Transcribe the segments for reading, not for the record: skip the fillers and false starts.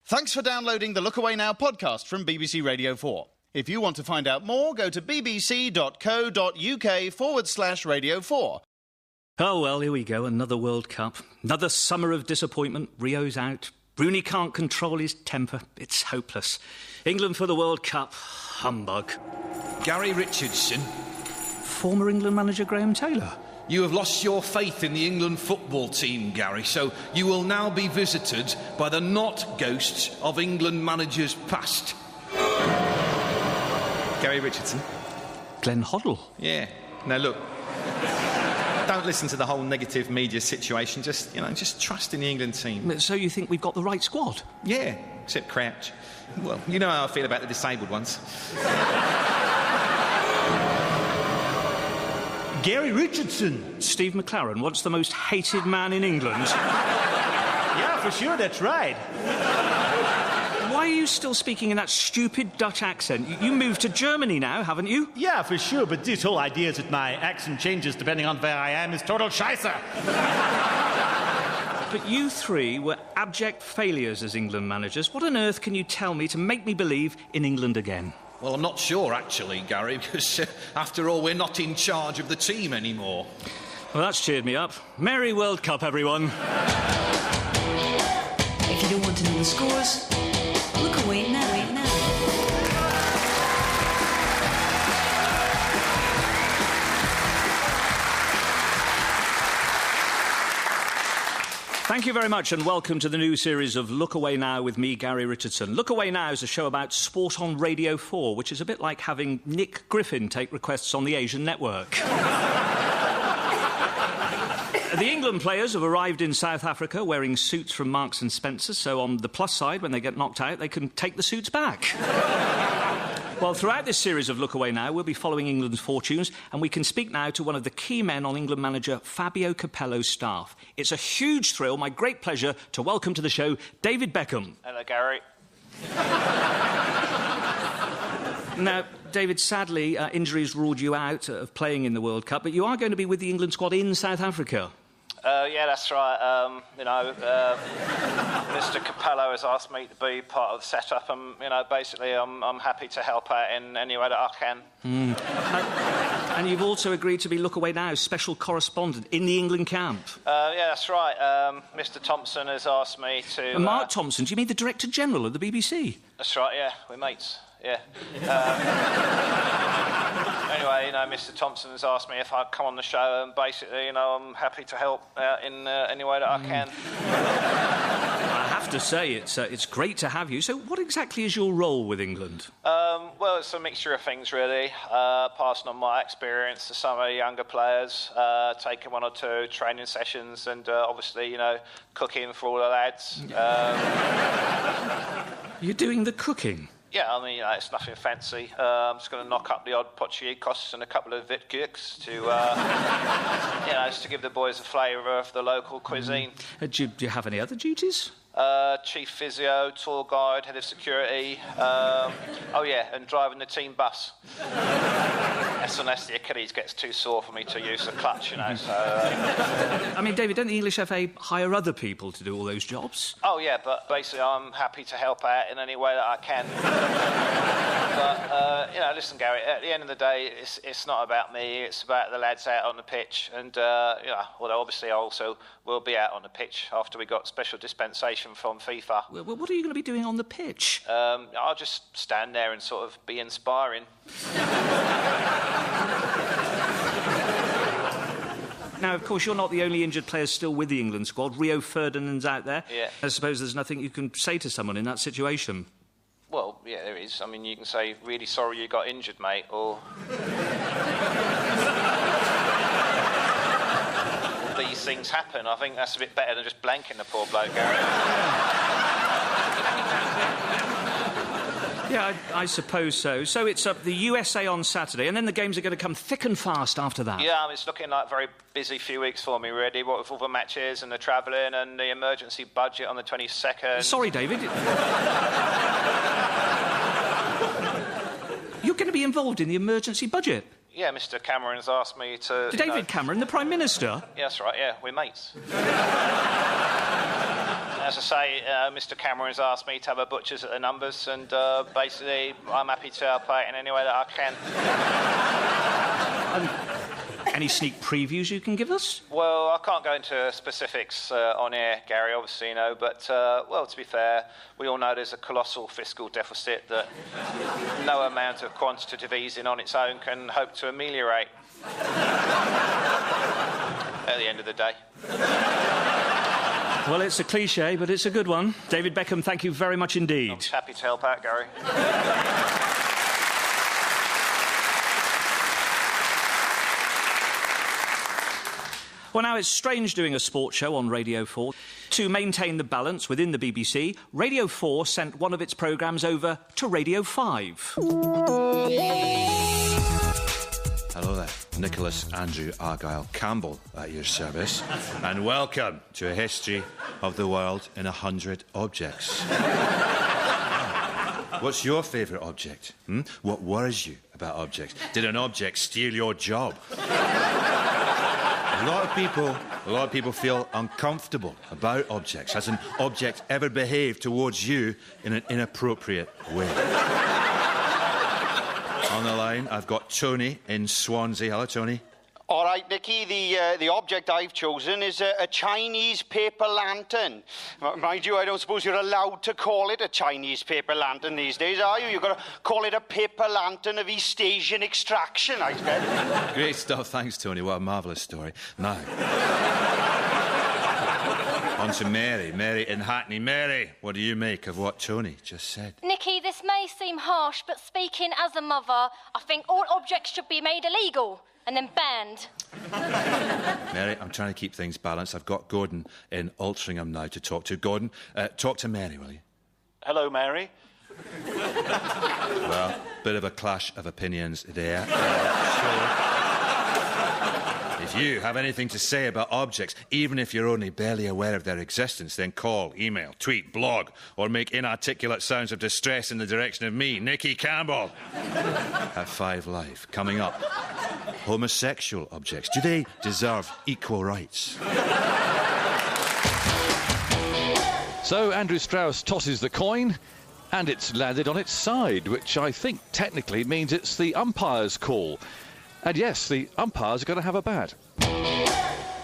Thanks for downloading the Look Away Now podcast from BBC Radio 4. If you want to find out more, go to bbc.co.uk/Radio 4. Oh, well, here we go. Another World Cup. Another summer of disappointment. Rio's out. Rooney can't control his temper. It's hopeless. England for the World Cup. Humbug. Garry Richardson. Former England manager Graham Taylor. You have lost your faith in the England football team, Garry, so you will now be visited by the not ghosts of England managers past. Garry Richardson. Glenn Hoddle. Yeah. Now, look, don't listen to the whole negative media situation. Just trust in the England team. So you think we've got the right squad? Yeah, except Crouch. Well, you know how I feel about the disabled ones. Garry Richardson. Steve McLaren, once the most hated man in England. Yeah, for sure, that's right. Why are you still speaking in that stupid Dutch accent? You moved to Germany now, haven't you? Yeah, for sure, but this whole idea that my accent changes depending on where I am is total scheisse. But you three were abject failures as England managers. What on earth can you tell me to make me believe in England again? Well, I'm not sure, actually, Garry, because after all, we're not in charge of the team anymore. Well, that's cheered me up. Merry World Cup, everyone. If you don't want to know the scores, look away now. Thank you very much and welcome to the new series of Look Away Now with me, Garry Richardson. Look Away Now is a show about sport on Radio 4, which is a bit like having Nick Griffin take requests on the Asian network. The England players have arrived in South Africa wearing suits from Marks and Spencer, so on the plus side, when they get knocked out, they can take the suits back. Well, throughout this series of Look Away Now, we'll be following England's fortunes, and we can speak now to one of the key men on England manager Fabio Capello's staff. It's a huge thrill, my great pleasure, to welcome to the show David Beckham. Hello, Garry. Now, David, sadly, injuries ruled you out of playing in the World Cup, but you are going to be with the England squad in South Africa. Yeah, that's right. Mr. Capello has asked me to be part of the setup, and basically, I'm happy to help out in any way that I can. And you've also agreed to be Look Away Now's special correspondent in the England camp. Yeah, that's right. Mr. Thompson has asked me to. Mark Thompson? Do you mean the Director General of the BBC? That's right. Yeah, we're mates. Yeah. Anyway, Mr. Thompson has asked me if I'd come on the show, and basically, I'm happy to help out in any way that I can. I have to say, it's great to have you. So what exactly is your role with England? Well, it's a mixture of things, really. Passing on my experience to some of the younger players, taking one or two training sessions, and obviously, cooking for all the lads. You're doing the cooking? Yeah, I mean, it's nothing fancy. I'm just going to knock up the odd potchikos and a couple of vitgurks to, just to give the boys a flavour of the local cuisine. Do you have any other duties? Chief physio, tour guide, head of security. And driving the team bus. That's unless the Achilles gets too sore for me to use the clutch, so... I mean, David, don't the English FA hire other people to do all those jobs? Oh, yeah, but basically I'm happy to help out in any way that I can. But, listen, Garry, at the end of the day, it's not about me, it's about the lads out on the pitch. And, although obviously I also will be out on the pitch after we got special dispensation from FIFA. Well, what are you going to be doing on the pitch? I'll just stand there and sort of be inspiring. Now, of course, you're not the only injured player still with the England squad. Rio Ferdinand's out there. Yeah. I suppose there's nothing you can say to someone in that situation. Well, yeah, there is. I mean, you can say, really sorry you got injured, mate, or... These things happen. I think that's a bit better than just blanking the poor bloke, Garry. Yeah, I suppose so. So it's the USA on Saturday, and then the games are going to come thick and fast after that. Yeah, it's looking like a very busy few weeks for me, really, what with all the matches and the travelling and the emergency budget on the 22nd. Sorry, David. You're going to be involved in the emergency budget? Yeah, Mr. Cameron's asked me to... David Cameron, the Prime Minister? Yeah, that's right, yeah, we're mates. As I say, Mr. Cameron's asked me to have a butcher's at the numbers, and basically I'm happy to help out in any way that I can. Any sneak previews you can give us? Well, I can't go into specifics on air, Gary, obviously, but, well, to be fair, we all know there's a colossal fiscal deficit that no amount of quantitative easing on its own can hope to ameliorate at the end of the day. Well, it's a cliche, but it's a good one. David Beckham, thank you very much indeed. I'm happy to help out, Gary. Well, now, it's strange doing a sports show on Radio 4. To maintain the balance within the BBC, Radio 4 sent one of its programmes over to Radio 5. Hello there, Nicholas Andrew Argyle Campbell at your service, and welcome to a history of the world in 100 objects. What's your favourite object? What worries you about objects? Did an object steal your job? A lot of people feel uncomfortable about objects. Has an object ever behaved towards you in an inappropriate way? On the line, I've got Tony in Swansea. Hello, Tony. All right, Nicky, the object I've chosen is a Chinese paper lantern. Mind you, I don't suppose you're allowed to call it a Chinese paper lantern these days, are you? You've got to call it a paper lantern of East Asian extraction, I expect. Great stuff, thanks, Tony. What a marvellous story. Now, on to Mary. Mary in Hackney. Mary, what do you make of what Tony just said? Nicky, this may seem harsh, but speaking as a mother, I think all objects should be made illegal and then banned. Mary, I'm trying to keep things balanced. I've got Gordon in Altrincham now to talk to. Gordon, talk to Mary, will you? Hello, Mary. Well, bit of a clash of opinions there. If you have anything to say about objects, even if you're only barely aware of their existence, then call, email, tweet, blog, or make inarticulate sounds of distress in the direction of me, Nicky Campbell. At 5 Live, coming up, homosexual objects. Do they deserve equal rights? So Andrew Strauss tosses the coin, and it's landed on its side, which I think technically means it's the umpire's call. And yes, the umpires are going to have a bat.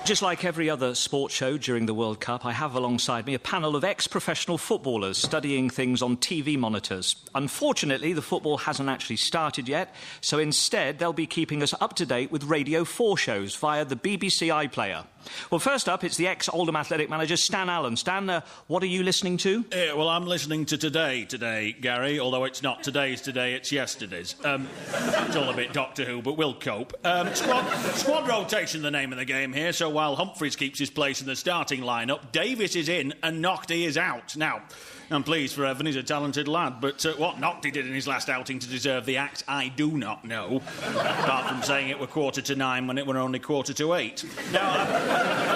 Just like every other sports show during the World Cup, I have alongside me a panel of ex-professional footballers studying things on TV monitors. Unfortunately, the football hasn't actually started yet, so instead they'll be keeping us up to date with Radio 4 shows via the BBC iPlayer. Well, first up, it's the ex-Oldham Athletic manager, Stan Allen. Stan, what are you listening to? Well, I'm listening to Today, Gary, although it's not today's today, it's yesterday's. It's all a bit Doctor Who, but we'll cope. Squad rotation, the name of the game here, so while Humphreys keeps his place in the starting lineup, Davis is in and Nocty is out. Now, I'm pleased for Evan, he's a talented lad, but what Nocty did in his last outing to deserve the axe, I do not know, apart from saying it were 9:15 when it were only 7:45. Now,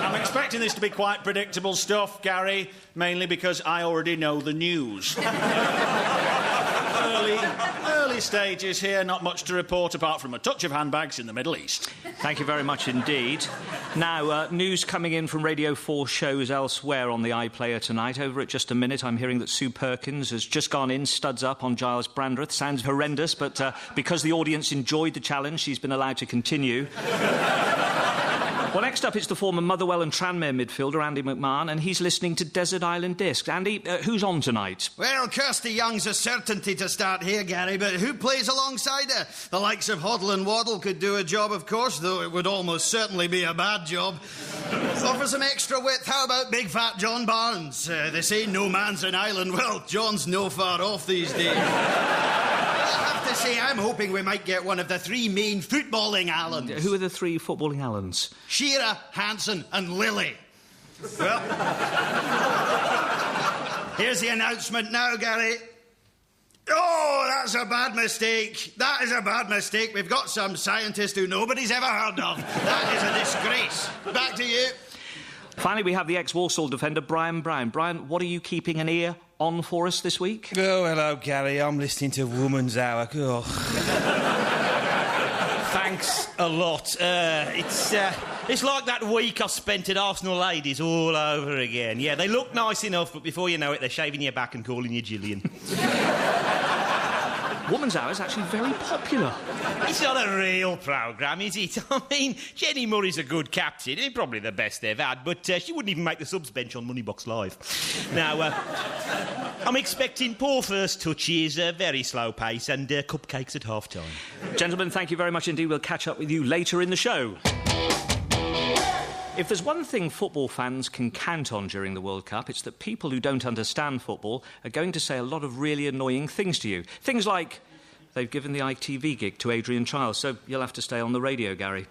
I'm expecting this to be quite predictable stuff, Gary, mainly because I already know the news. Early stages here, not much to report apart from a touch of handbags in the Middle East. Thank you very much indeed. Now, news coming in from Radio 4 shows elsewhere on the iPlayer tonight. Over at Just a Minute, I'm hearing that Sue Perkins has just gone in, studs up on Giles Brandreth. Sounds horrendous, but because the audience enjoyed the challenge, she's been allowed to continue. Well, next up, it's the former Motherwell and Tranmere midfielder, Andy McMahon, and he's listening to Desert Island Discs. Andy, who's on tonight? Well, Kirsty Young's a certainty to start here, Gary, but who plays alongside her? The likes of Hoddle and Waddle could do a job, of course, though it would almost certainly be a bad job. For some extra width, how about big fat John Barnes? They say no man's an island. Well, John's no far off these days. I have to say, I'm hoping we might get one of the 3 main footballing Allens. Who are the 3 footballing Allens? Shearer, Hansen and Lilly. Well, here's the announcement now, Gary. Oh, that's a bad mistake. That is a bad mistake. We've got some scientist who nobody's ever heard of. That is a disgrace. Back to you. Finally, we have the ex-Walsall defender, Brian Brown. Brian, what are you keeping an ear on for us this week? Oh, hello, Gary. I'm listening to Woman's Hour. Oh. Thanks a lot. It's like that week I spent at Arsenal Ladies all over again. Yeah, they look nice enough, but before you know it, they're shaving your back and calling you Gillian. Woman's Hour is actually very popular. It's not a real programme, is it? I mean, Jenny Murray's a good captain. He's probably the best they've had, but she wouldn't even make the subs bench on Moneybox Live. Now, I'm expecting poor first touches, very slow pace, and cupcakes at half-time. Gentlemen, thank you very much indeed. We'll catch up with you later in the show. If there's one thing football fans can count on during the World Cup, it's that people who don't understand football are going to say a lot of really annoying things to you. Things like, they've given the ITV gig to Adrian Chiles, so you'll have to stay on the radio, Gary.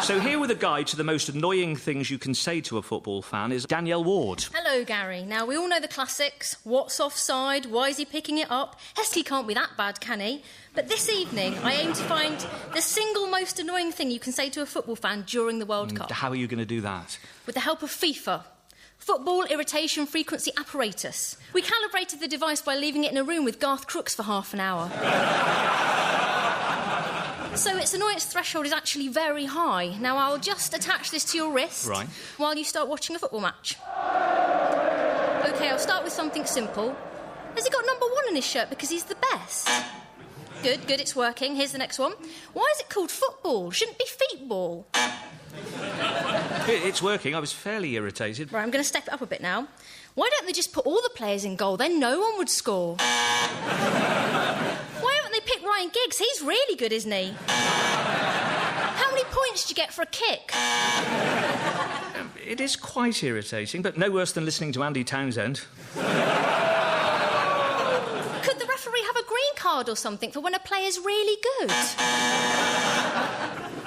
So here with a guide to the most annoying things you can say to a football fan is Danielle Ward. Hello, Gary. Now, we all know the classics. What's offside? Why is he picking it up? Heskey can't be that bad, can he? But this evening, I aim to find the single most annoying thing you can say to a football fan during the World Cup. How are you going to do that? With the help of FIFA. Football Irritation Frequency Apparatus. We calibrated the device by leaving it in a room with Garth Crooks for half an hour. So its annoyance threshold is actually very high. Now, I'll just attach this to your wrist while you start watching a football match. OK, I'll start with something simple. Has he got number 1 on his shirt because he's the best? Good, it's working. Here's the next one. Why is it called football? Shouldn't it be feetball? It's working. I was fairly irritated. Right, I'm going to step it up a bit now. Why don't they just put all the players in goal? Then no one would score. Why haven't they picked Ryan Giggs? He's really good, isn't he? How many points do you get for a kick? It is quite irritating, but no worse than listening to Andy Townsend. Could the referee have a green card or something for when a player's really good?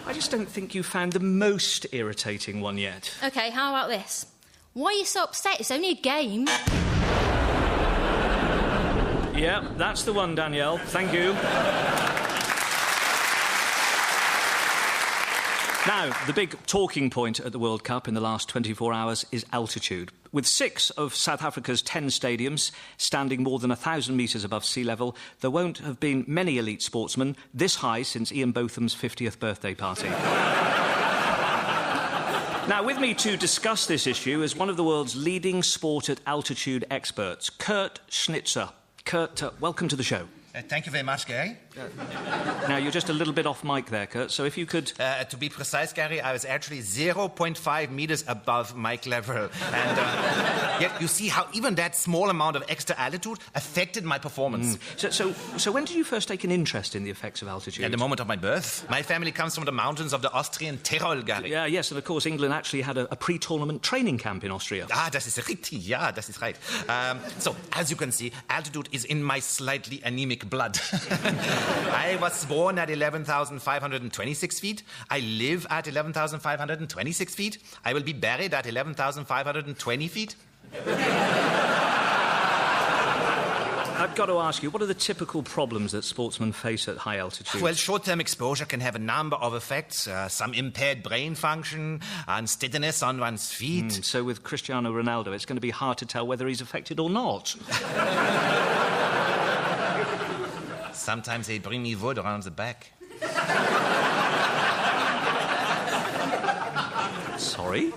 I just don't think you found the most irritating one yet. OK, how about this? Why are you so upset? It's only a game. Yeah, that's the one, Danielle. Thank you. Now, the big talking point at the World Cup in the last 24 hours is altitude. With 6 of South Africa's 10 stadiums standing more than 1,000 metres above sea level, there won't have been many elite sportsmen this high since Ian Botham's 50th birthday party. Now, with me to discuss this issue is one of the world's leading sport at altitude experts, Kurt Schnitzer. Kurt, welcome to the show. Thank you very much, Gary. Now, you're just a little bit off mic there, Kurt, so if you could... To be precise, Gary, I was actually 0.5 metres above mic level. And yet you see how even that small amount of extra altitude affected my performance. So when did you first take an interest in the effects of altitude? At the moment of my birth. My family comes from the mountains of the Austrian Tyrol, Gary. Yes, and of course England actually had a pre-tournament training camp in Austria. Das ist richtig. Yeah, das ist right. So, as you can see, altitude is in my slightly anemic blood. I was born at 11,526 feet. I live at 11,526 feet. I will be buried at 11,520 feet. I've got to ask you, what are the typical problems that sportsmen face at high altitude? Well, short-term exposure can have a number of effects. Some impaired brain function, unsteadiness on one's feet. So with Cristiano Ronaldo, it's going to be hard to tell whether he's affected or not. Sometimes they bring me wood around the back. Sorry?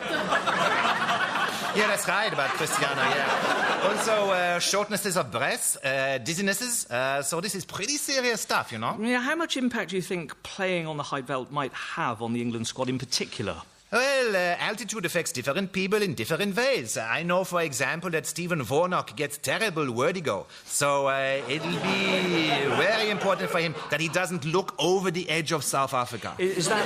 Yeah, that's right about Cristiano, yeah. Also, shortnesses of breath, dizzinesses. So this is pretty serious stuff, you know? Yeah, how much impact do you think playing on the high veld might have on the England squad in particular? Well, altitude affects different people in different ways. I know, for example, that Stephen Warnock gets terrible vertigo. So it'll be very important for him that he doesn't look over the edge of South Africa. Is that...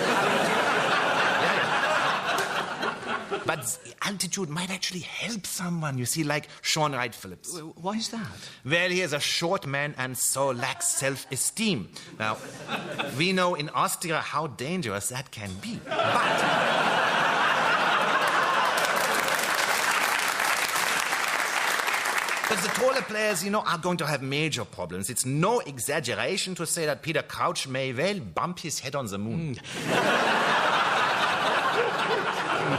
But altitude might actually help someone, you see, like Sean Wright-Phillips. Why is that? Well, he is a short man and so lacks self-esteem. Now, we know in Austria how dangerous that can be. But the taller players, you know, are going to have major problems. It's no exaggeration to say that Peter Crouch may well bump his head on the moon.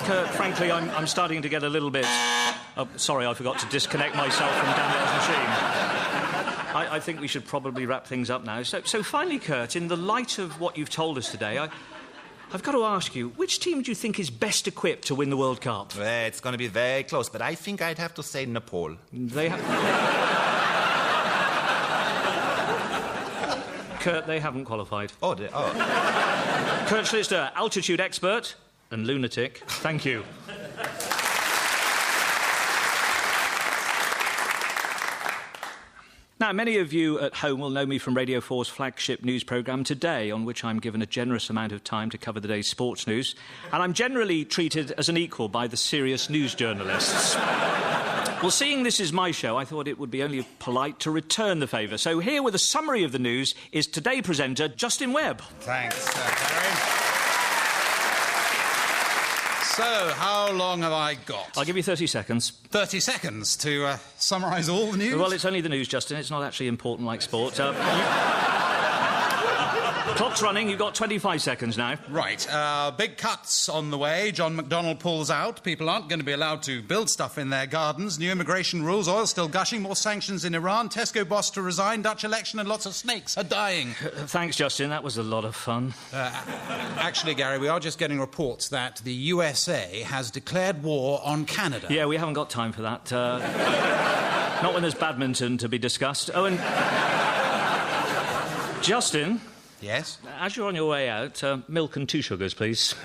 Kurt, frankly, I'm starting to get a little bit... Oh, sorry, I forgot to disconnect myself from Danielle's machine. I think we should probably wrap things up now. So finally, Kurt, in the light of what you've told us today, I've got to ask you, which team do you think is best equipped to win the World Cup? Well, it's going to be very close, but I think I'd have to say Nepal. They have... Kurt, they haven't qualified. Oh. Kurt Schlichter, altitude expert and lunatic. Thank you. Now, many of you at home will know me from Radio 4's flagship news programme Today, on which I'm given a generous amount of time to cover the day's sports news, and I'm generally treated as an equal by the serious news journalists. Well, seeing this is my show, I thought it would be only polite to return the favour. So here with a summary of the news is Today presenter Justin Webb. Thanks, Garry. So, how long have I got? I'll give you 30 seconds. 30 seconds to summarise all the news? Well, it's only the news, Justin. It's not actually important like sport. Clock's running. You've got 25 seconds now. Right. Big cuts on the way. John McDonnell pulls out. People aren't going to be allowed to build stuff in their gardens. New immigration rules. Oil still gushing. More sanctions in Iran. Tesco boss to resign. Dutch election and lots of snakes are dying. Thanks, Justin. That was a lot of fun. Actually, Garry, we are just getting reports that the USA has declared war on Canada. Yeah, we haven't got time for that. Not when there's badminton to be discussed. Oh, and... Justin... Yes? As you're on your way out, milk and 2 sugars, please.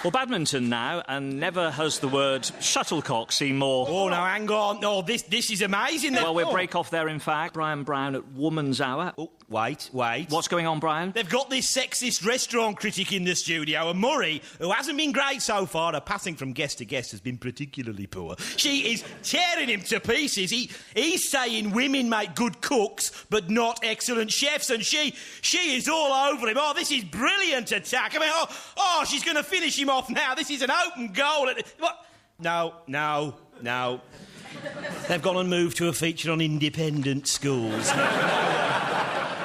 Well, badminton now, and never has the word shuttlecock seemed more... Oh, now, hang on. No, this is amazing. Well, we'll break off there, in fact. Brian Brown at Woman's Hour. Oh, wait. What's going on, Brian? They've got this sexist restaurant critic in the studio, and Murray, who hasn't been great so far, her passing from guest to guest has been particularly poor. She is tearing him to pieces. He's saying women make good cooks, but not excellent chefs, and she is all over him. Oh, this is brilliant attack. I mean, she's going to finish him off now. This is an open goal. What? No. They've gone and moved to a feature on independent schools.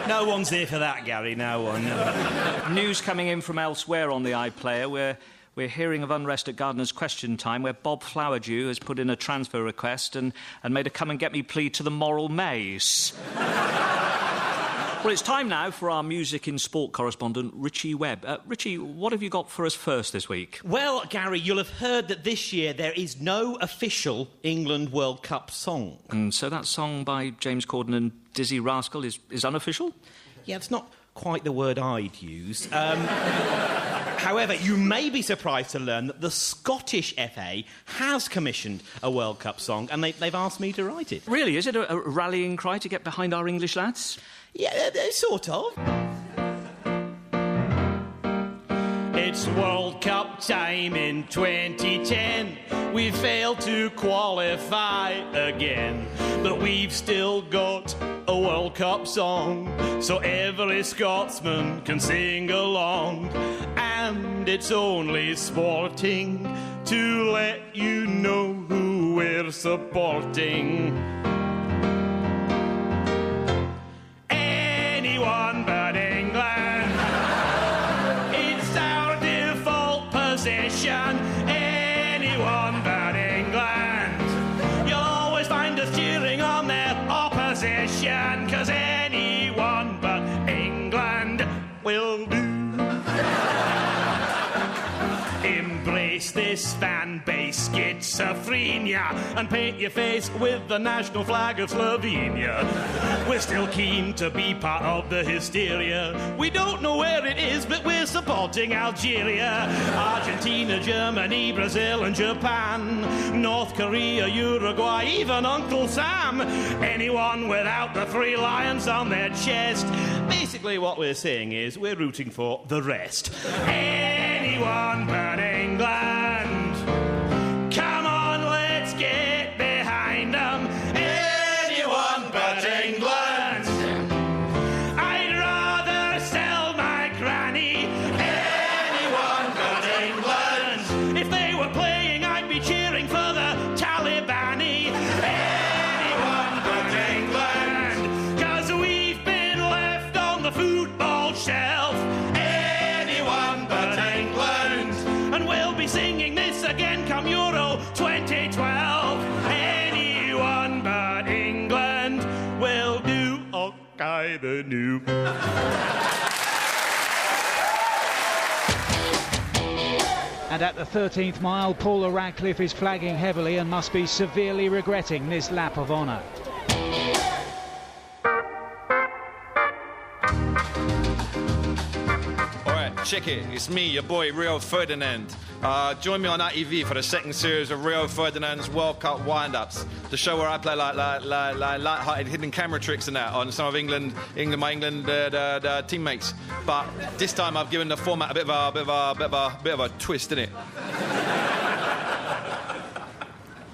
No one's there for that, Garry. No one. No. News coming in from elsewhere on the iPlayer, where we're hearing of unrest at Gardener's Question Time, where Bob Flowerdew has put in a transfer request and made a come-and-get-me plea to the Moral Maze. Well, it's time now for our music in sport correspondent, Richie Webb. Richie, what have you got for us first this week? Well, Garry, you'll have heard that this year there is no official England World Cup song. So that song by James Corden and Dizzy Rascal is unofficial? Yeah, it's not quite the word I'd use. However, you may be surprised to learn that the Scottish FA has commissioned a World Cup song, and they've asked me to write it. Really? Is it a rallying cry to get behind our English lads? Yeah, sort of. It's World Cup time in 2010. We failed to qualify again, but we've still got a World Cup song, so every Scotsman can sing along. And it's only sporting to let you know who we're supporting. Anyone but England. It's our default position. Anyone but England. You'll always find us cheering on their opposition, 'cause anyone but England will do. Embrace this fan base schizophrenia and paint your face with the national flag of Slovenia. We're still keen to be part of the hysteria. We don't know where it is, but we're supporting Algeria, Argentina, Germany, Brazil and Japan, North Korea, Uruguay, even Uncle Sam. Anyone without the 3 lions on their chest. Basically what we're saying is we're rooting for the rest. Anyone but England. Come on, let's get behind them. Anyone but England. I'd rather sell my granny. Anyone but England. If they were playing, I'd be cheering for the Talibani. Anyone but England. 'Cause we've been left on the football shelf. Anyone but England. Avenue. And at the 13th mile, Paula Radcliffe is flagging heavily and must be severely regretting this lap of honour. Check it, it's me, your boy Rio Ferdinand. Join me on ITV for the second series of Rio Ferdinand's World Cup wind-ups, the show where I play like light-hearted hidden camera tricks and that on some of my England teammates. But this time I've given the format a bit of a twist, innit?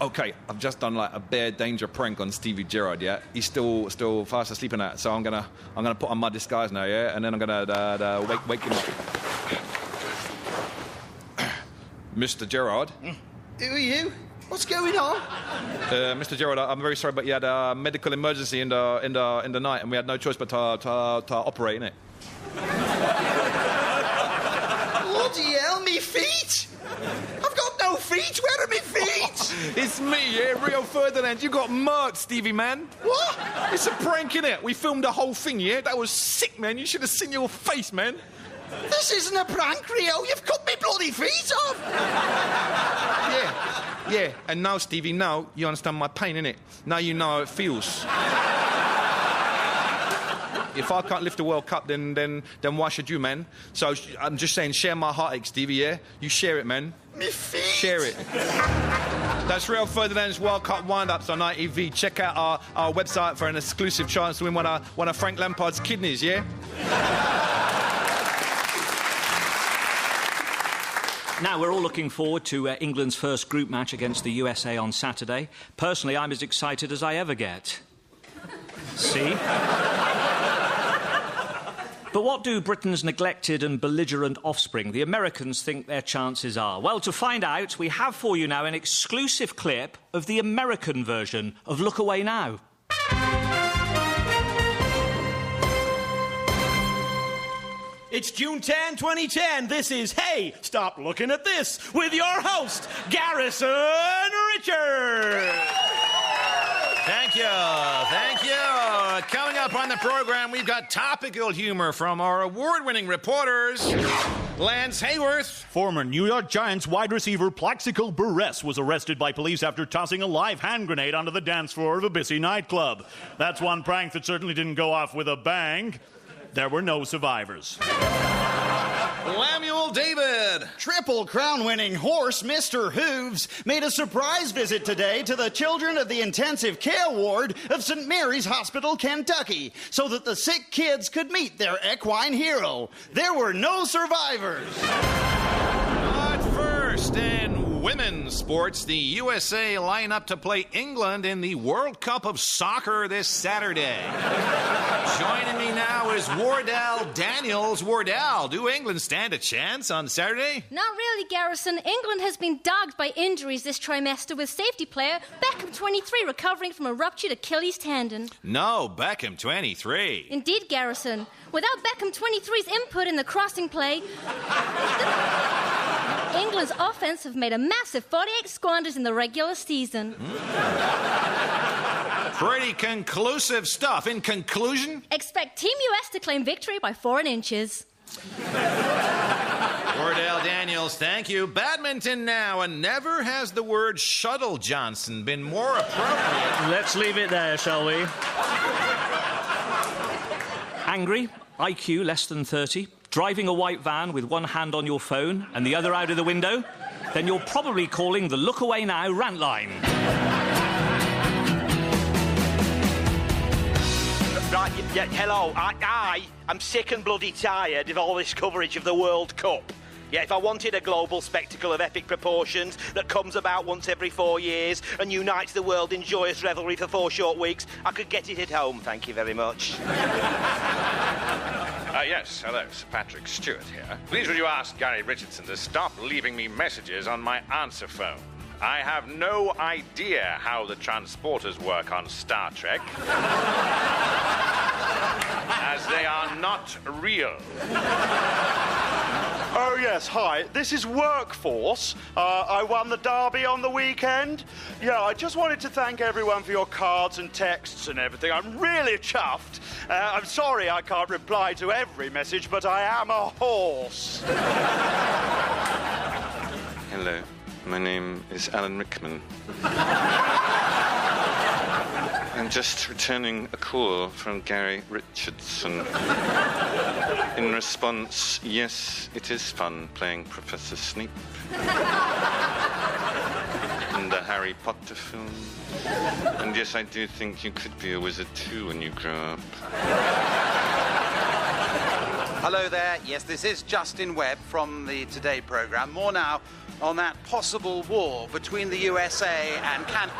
Okay, I've just done like a bare danger prank on Stevie Gerrard. Yeah, he's still fast asleep in that. So I'm gonna put on my disguise now. Yeah, and then I'm gonna wake him up. Mr. Gerrard. Who are you? What's going on? Mr. Gerrard, I'm very sorry, but you had a medical emergency in the night, and we had no choice but to operate, innit? Bloody hell, me feet! I've got no feet. Where are me feet? It's me, yeah, Rio Ferdinand. You got murked, Stevie, man. What? It's a prank, innit? We filmed the whole thing, yeah? That was sick, man. You should have seen your face, man. This isn't a prank, Rio. You've cut me bloody feet off. Yeah. And now, Stevie, now you understand my pain, innit? Now you know how it feels. If I can't lift the World Cup, then why should you, man? So I'm just saying, share my heartache, Stevie, yeah? You share it, man. Me feet. Share it. That's Rio Ferdinand's World Cup wind-ups on ITV. Check out our website for an exclusive chance to win one of Frank Lampard's kidneys, yeah? Now, we're all looking forward to England's first group match against the USA on Saturday. Personally, I'm as excited as I ever get. See? But what do Britain's neglected and belligerent offspring, the Americans, think their chances are? Well, to find out, we have for you now an exclusive clip of the American version of Look Away Now. It's June 10, 2010. This is Hey, Stop Looking at This with your host, Garry Richardson. Thank you. Coming up on the program, we've got topical humor from our award-winning reporters, Lance Hayworth. Former New York Giants wide receiver Plaxico Burress was arrested by police after tossing a live hand grenade onto the dance floor of a busy nightclub. That's one prank that certainly didn't go off with a bang. There were no survivors. Lemuel David. Triple Crown-winning horse Mr. Hooves made a surprise visit today to the children of the intensive care ward of St. Mary's Hospital, Kentucky, so that the sick kids could meet their equine hero. There were no survivors. But first, in women's sports, the USA line up to play England in the World Cup of Soccer this Saturday. Joining me now is Wardell Daniels. Wardell, do England stand a chance on Saturday? Not really, Garrison. England has been dogged by injuries this trimester, with safety player Beckham 23 recovering from a ruptured Achilles tendon. No, Beckham 23. Indeed, Garrison. Without Beckham 23's input in the crossing play, England's offense have made a massive 48 squanders in the regular season. Pretty conclusive stuff. In conclusion? Expect Team US to claim victory by 4 inches. Wardell Daniels, thank you. Badminton now, and never has the word shuttle Johnson been more appropriate. Let's leave it there, shall we? Angry, IQ less than 30, driving a white van with one hand on your phone and the other out of the window? Then you're probably calling the Look Away Now rant line. Right, yeah, hello. I'm sick and bloody tired of all this coverage of the World Cup. Yeah, if I wanted a global spectacle of epic proportions that comes about once every 4 years and unites the world in joyous revelry for 4 short weeks, I could get it at home, thank you very much. Yes, hello, Sir Patrick Stewart here. Please would you ask Garry Richardson to stop leaving me messages on my answer phone. I have no idea how the transporters work on Star Trek, as they are not real. Oh, yes, hi. This is Workforce. I won the derby on the weekend. Yeah, I just wanted to thank everyone for your cards and texts and everything. I'm really chuffed. I'm sorry I can't reply to every message, but I am a horse. Hello, my name is Alan Rickman. I'm just returning a call from Garry Richardson. In response, yes, it is fun playing Professor Snape. In the Harry Potter film. And yes, I do think you could be a wizard too when you grow up. Hello there. Yes, this is Justin Webb from the Today programme. More now on that possible war between the USA and Canada.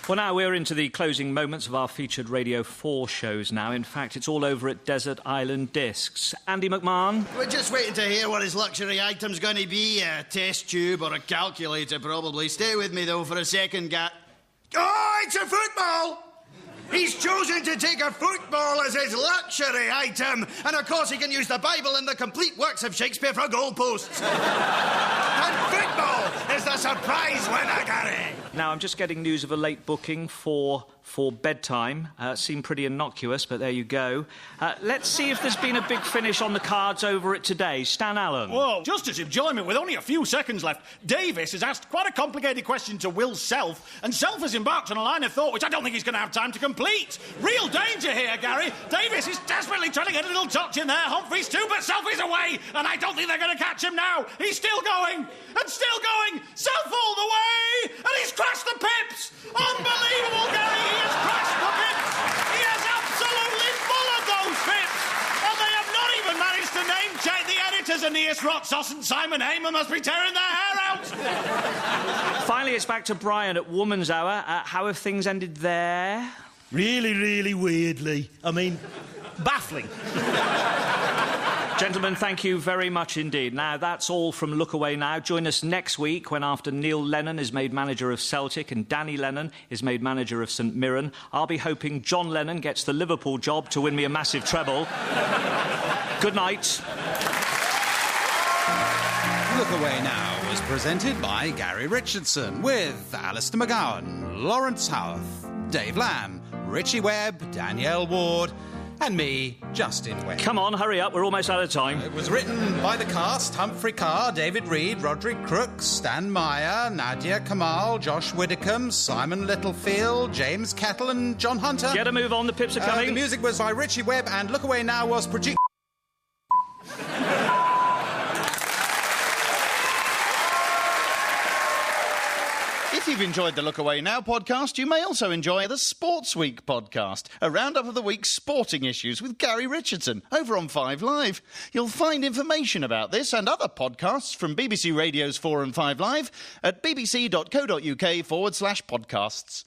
Well, now we're into the closing moments of our featured Radio 4 shows now. In fact, it's all over at Desert Island Discs. Andy McMahon? We're just waiting to hear what his luxury item's going to be. A test tube or a calculator, probably. Stay with me, though, for a second, Oh, it's a football! He's chosen to take a football as his luxury item. And, of course, he can use the Bible and the complete works of Shakespeare for goalposts. And football is the surprise winner, Garry. Now, I'm just getting news of a late booking for bedtime. Seemed pretty innocuous, but there you go. Let's see if there's been a big finish on the cards over it today. Stan Allen. Whoa, just as enjoyment, with only a few seconds left, Davis has asked quite a complicated question to Will Self, and Self has embarked on a line of thought which I don't think he's going to have time to complete. Real danger here, Garry. Davis is desperately trying to get a little touch in there. Humphries too, but Self is away, and I don't think they're going to catch him now. He's still going, and still going. Self all the way, and he's crashed the pips. Unbelievable, Garry. He has crashed the pips. He has absolutely bulleted those pips. And they have not even managed to name-check the editors. Aeneas Roxos and Simon Heyman must be tearing their hair out. Finally, it's back to Brian at Woman's Hour. How have things ended there? Really, really weirdly. I mean, baffling. Gentlemen, thank you very much indeed. Now, that's all from Look Away Now. Join us next week when, after Neil Lennon is made manager of Celtic and Danny Lennon is made manager of St Mirren, I'll be hoping John Lennon gets the Liverpool job to win me a massive treble. Good night. Look Away Now was presented by Garry Richardson with Alistair McGowan, Lawrence Howarth, Dave Lamb, Richie Webb, Danielle Ward, and me, Justin Webb. Come on, hurry up, we're almost out of time. It was written by the cast: Humphrey Carr, David Reed, Roderick Crooks, Stan Meyer, Nadia Kamal, Josh Widdicombe, Simon Littlefield, James Kettle and John Hunter. Get a move on, the pips are coming. The music was by Richie Webb, and Look Away Now was produced... If you've enjoyed the Look Away Now podcast, you may also enjoy the Sports Week podcast, a roundup of the week's sporting issues with Garry Richardson over on 5 Live. You'll find information about this and other podcasts from BBC Radio's 4 and 5 Live at bbc.co.uk/podcasts.